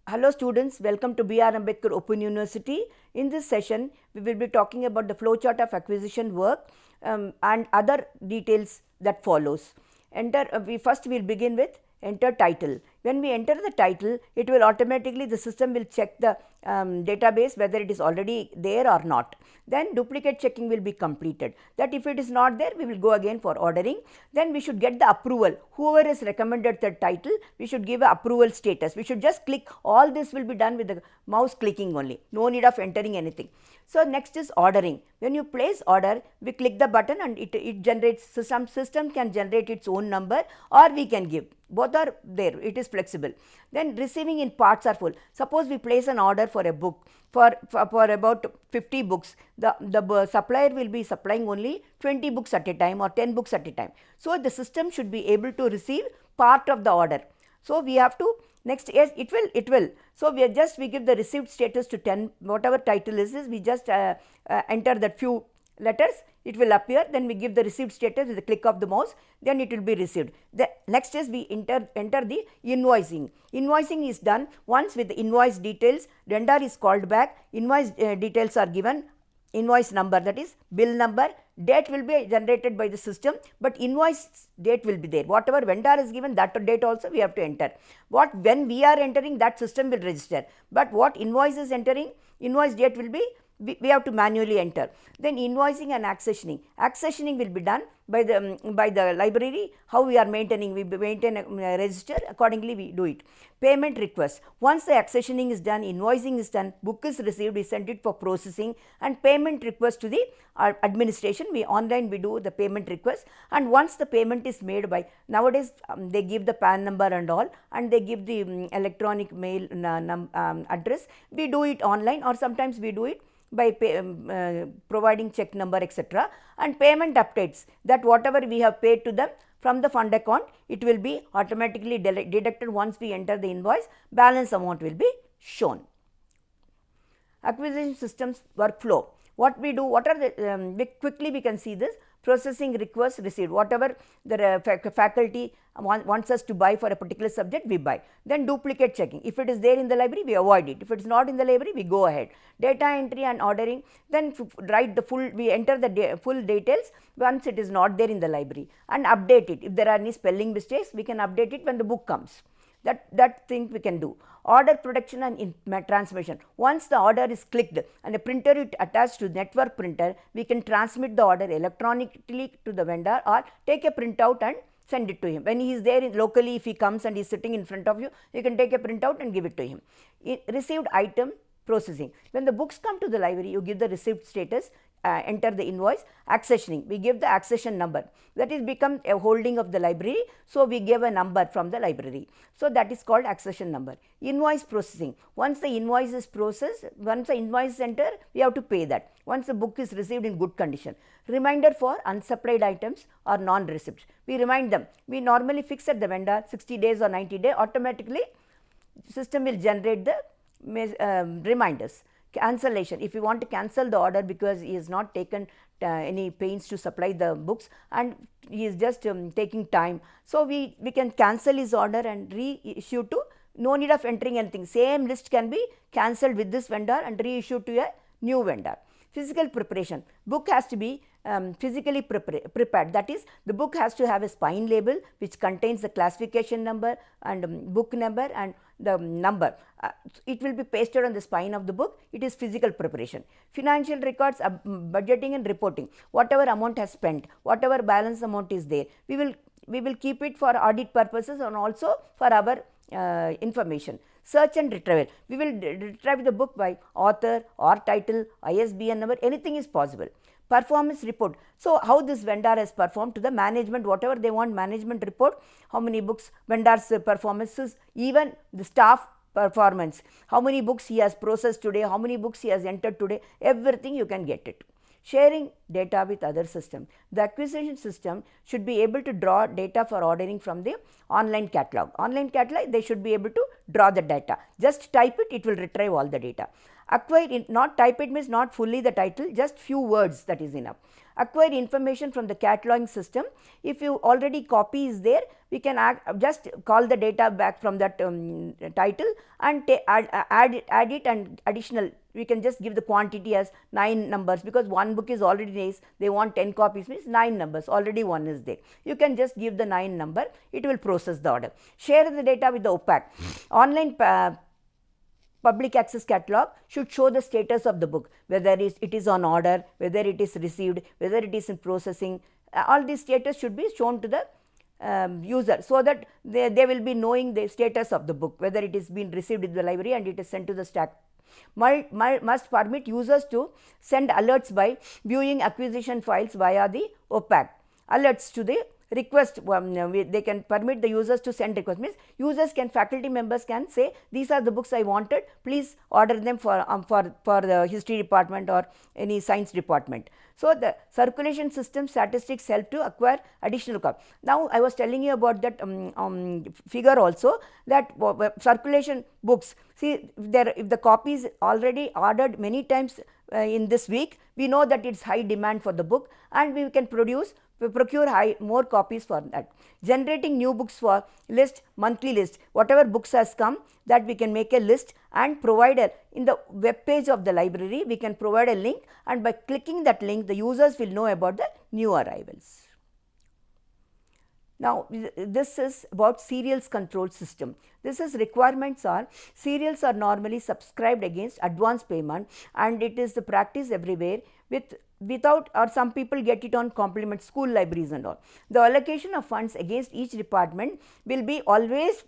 Hello students, welcome to B.R. Ambedkar Open University. In this session, we will be talking about the flowchart of acquisition work and other details that follows. First we will begin with enter title. When we enter the title, it will automatically, the system will check the database whether it is already there or not. Then duplicate checking will be completed, that if it is not there, we will go again for ordering. Then we should get the approval, whoever is recommended the title, we should give a approval status. We should just click, all this will be done with the mouse clicking only, no need of entering anything. So next is ordering. When you place order, we click the button and it generates, system can generate its own number or we can give, both are there, it is flexible. Then receiving in parts are full. Suppose we place an order for a book for about 50 books, the supplier will be supplying only 20 books at a time or 10 books at a time. So the system should be able to receive part of the order. So we have to, next, yes, it will. So we give the received status to 10, whatever title is, we just enter that few letters, it will appear, then we give the received status with the click of the mouse, then it will be received. The next is we enter the invoicing. Invoicing is done once with the invoice details, vendor is called back, invoice details are given, invoice number, that is bill number, date will be generated by the system, but invoice date will be there. Whatever vendor is given, that date also we have to enter. When we are entering, that system will register, but what invoice is entering, invoice date will be, we have to manually enter. Then invoicing and accessioning. Accessioning will be done by the library. How we are maintaining, we maintain a register, accordingly we do it. Payment request. Once the accessioning is done, invoicing is done, book is received, we send it for processing, and payment request to the administration. We do the payment request, and once the payment is made by, nowadays they give the PAN number and all, and they give the electronic mail address. We do it online, or sometimes we do it by providing check number, etc. And payment updates, that whatever we have paid to them from the fund account, it will be automatically deducted once we enter the invoice, balance amount will be shown. Acquisition systems workflow. What we do, what are the, quickly we can see this, processing request received, whatever the faculty wants us to buy for a particular subject, we buy. Then duplicate checking, if it is there in the library, we avoid it, if it is not in the library, we go ahead. Data entry and ordering, then write the full, we enter the full details once it is not there in the library, and update it. If there are any spelling mistakes, we can update it when the book comes. That thing we can do. Order production and transmission. Once the order is clicked and a printer is attached to network printer, we can transmit the order electronically to the vendor or take a printout and send it to him. When he is there locally, if he comes and he is sitting in front of you, you can take a printout and give it to him. Received item processing. When the books come to the library, you give the received status, enter the invoice. Accessioning, we give the accession number, that is become a holding of the library, so we give a number from the library, so that is called accession number. Invoice processing, once the invoice is processed, once the invoice is entered, we have to pay that once the book is received in good condition. Reminder for unsupplied items or non-receipts, we remind them, we normally fix at the vendor 60 days or 90 days, automatically system will generate the reminders. Cancellation, if you want to cancel the order because he has not taken any pains to supply the books and he is just taking time, so we can cancel his order and reissue to, no need of entering anything, same list can be cancelled with this vendor and reissued to a new vendor. Physical preparation, book has to be physically prepared, that is, the book has to have a spine label which contains the classification number and book number and the number. It will be pasted on the spine of the book, it is physical preparation. Financial records, budgeting and reporting, whatever amount has spent, whatever balance amount is there, we will keep it for audit purposes and also for our information. Search and retrieval, we will retrieve the book by author or title, ISBN number, anything is possible. Performance report, so how this vendor has performed to the management, whatever they want, management report, how many books, vendor's performances, even the staff performance, how many books he has processed today, how many books he has entered today, everything you can get it. Sharing data with other system, the acquisition system should be able to draw data for ordering from the online catalog. Online catalog, they should be able to draw the data, just type it, it will retrieve all the data. Not type it means not fully the title, just few words, that is enough. Acquire information from the cataloging system. If you already copy is there, we can just call the data back from that title and add it, and additional we can just give the quantity as 9 numbers, because one book is already nice, they want 10 copies means 9 numbers, already one is there. You can just give the 9 number, it will process the order. Share the data with the OPAC. Online public access catalog should show the status of the book, whether it is on order, whether it is received, whether it is in processing. All these status should be shown to the user, so that they will be knowing the status of the book, whether it is been received in the library and it is sent to the stack. Must permit users to send alerts by viewing acquisition files via the OPAC. Alerts to the request, they can permit the users to send request, means users can, faculty members can say, these are the books I wanted, please order them for the history department or any science department. So, the circulation system statistics help to acquire additional copies. Now, I was telling you about that figure also, that circulation books, see if the copies already ordered many times in this week, we know that it is high demand for the book, and we can procure more copies for that. Generating new books for list, monthly list, whatever books has come, that we can make a list and provide in the web page of the library, we can provide a link, and by clicking that link the users will know about the new arrivals. Now, this is about serials control system. This is requirements are, serials are normally subscribed against advance payment, and it is the practice everywhere without, or some people get it on complement, school libraries and all. The allocation of funds against each department will be always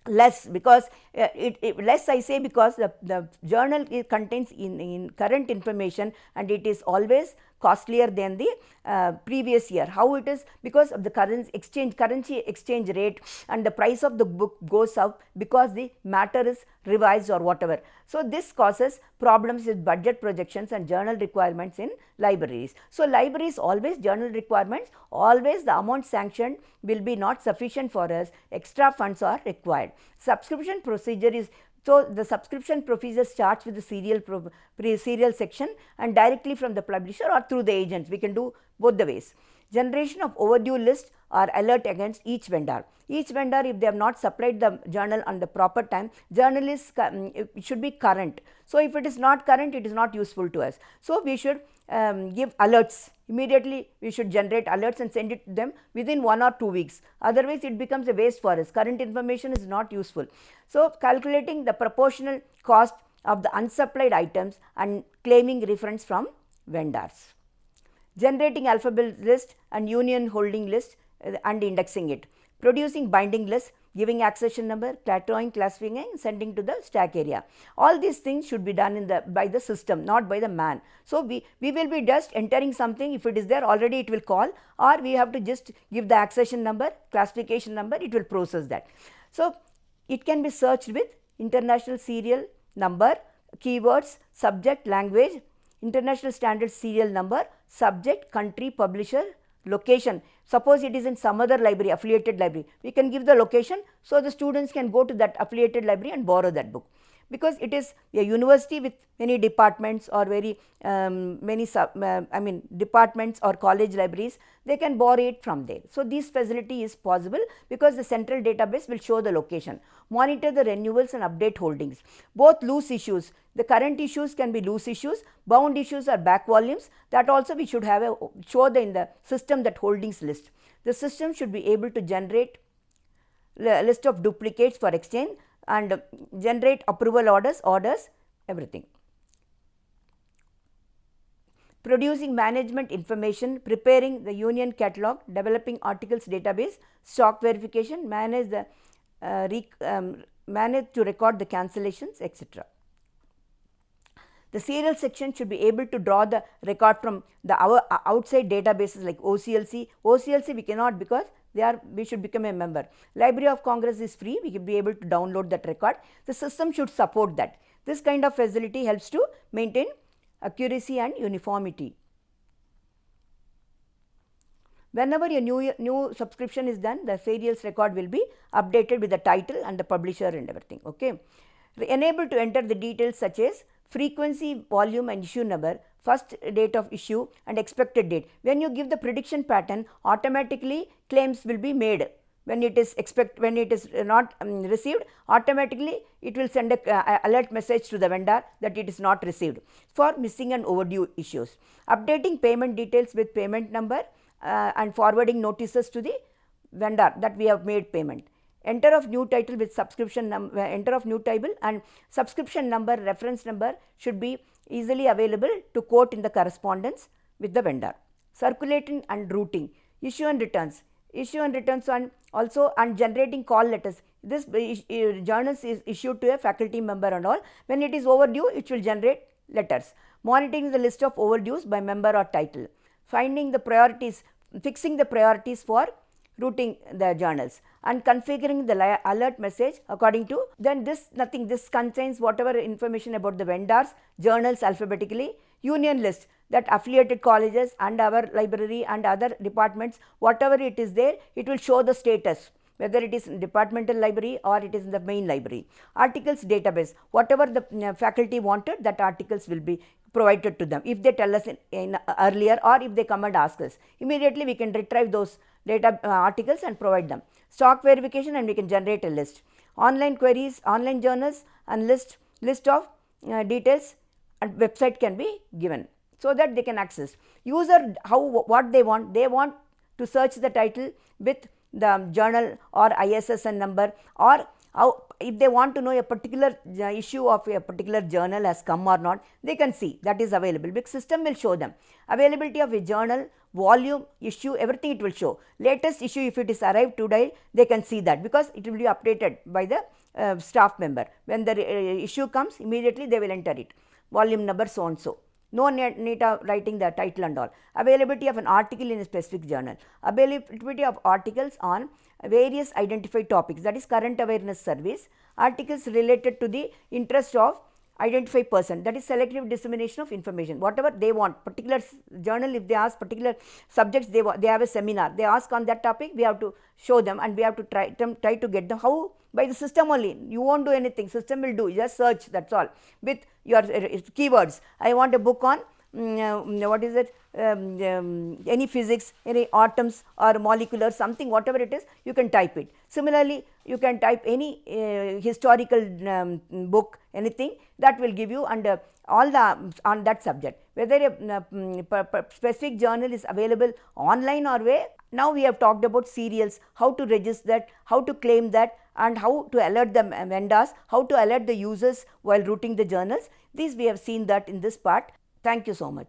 less, because less I say because the journal contains in current information, and it is always costlier than the previous year. How it is? Because of the currency exchange rate, and the price of the book goes up because the matter is revised or whatever. So, this causes problems with budget projections and journal requirements in libraries. So, libraries always journal requirements, always the amount sanctioned will be not sufficient for us, extra funds are required. Subscription procedure is, so the subscription procedure starts with the serial section and directly from the publisher or through the agents. We can do both the ways. Generation of overdue list or alert against each vendor. Each vendor, if they have not supplied the journal on the proper time, journal is it should be current. So, if it is not current, it is not useful to us. So, we should give alerts immediately. We should generate alerts and send it to them within 1 or 2 weeks. Otherwise, it becomes a waste for us. Current information is not useful. So, calculating the proportional cost of the unsupplied items and claiming refunds from vendors. Generating alphabet list and union holding list and indexing it. Producing binding list, giving accession number, classifying and sending to the stack area. All these things should be done by the system, not by the man. So, we will be just entering something, if it is there already it will call, or we have to just give the accession number, classification number, it will process that. So, it can be searched with international serial number, keywords, subject, language, international standard serial number, subject, country, publisher, location. Suppose it is in some other library, affiliated library, we can give the location, so the students can go to that affiliated library and borrow that book. Because it is a university with many departments or very many departments or college libraries, they can borrow it from there. So, this facility is possible because the central database will show the location. Monitor the renewals and update holdings. Both loose issues, the current issues can be loose issues, bound issues are back volumes, that also we should have in the system that holdings list. The system should be able to generate list of duplicates for exchange and generate approval orders, everything. Producing management information, preparing the union catalog, developing articles database, stock verification, manage to record the cancellations, etc. The serial section should be able to draw the record from the outside databases like OCLC. OCLC we cannot, because we should become a member. Library of Congress is free, we will be able to download that record. The system should support that. This kind of facility helps to maintain accuracy and uniformity. Whenever a new subscription is done, the serials record will be updated with the title and the publisher and everything. Okay. Enable to enter the details such as frequency, volume and issue number, first date of issue and expected date. When you give the prediction pattern, automatically claims will be made. When it is not received, automatically it will send a alert message to the vendor that it is not received. For missing and overdue issues, updating payment details with payment number and forwarding notices to the vendor that we have made payment. Enter of new title with subscription number, enter of new title and subscription number, reference number should be easily available to quote in the correspondence with the vendor. Circulating and routing, issue and returns on also, and generating call letters. This journals is issued to a faculty member and all. When it is overdue, it will generate letters. Monitoring the list of overdues by member or title. Finding the priorities, fixing the priorities for routing the journals and configuring the alert message according to, then this contains whatever information about the vendors, journals alphabetically, union list, that affiliated colleges and our library and other departments, whatever it is there, it will show the status, whether it is in departmental library or it is in the main library. Articles database, whatever the faculty wanted, that articles will be provided to them. If they tell us in earlier, or if they come and ask us, immediately we can retrieve those data articles and provide them. Stock verification, and we can generate a list. Online queries, online journals and list of details and website can be given, so that they can access. User, what they want to search the title with the journal or ISSN number, or if they want to know a particular issue of a particular journal has come or not, they can see, that is available, because system will show them. Availability of a journal, volume, issue, everything it will show. Latest issue, if it is arrived today, they can see that, because it will be updated by the staff member. When the issue comes, immediately they will enter it. Volume number so and so. No need of writing the title and all. Availability of an article in a specific journal. Availability of articles on various identified topics, that is current awareness service. Articles related to the interest of identified person, that is selective dissemination of information. Whatever they want, particular journal, if they ask particular subjects, they have a seminar, they ask on that topic, we have to show them and we have to try to get them. How? By the system only. You won't do anything, system will do, just search, that's all, with your keywords. I want a book on what is it, any physics, any atoms or molecular something, whatever it is, you can type it. Similarly, you can type any historical book, anything, that will give you, and all the on that subject. Whether a specific journal is available online or where. Now we have talked about serials, how to register that, how to claim that, and how to alert the vendors, how to alert the users while routing the journals. These we have seen that in this part. Thank you so much.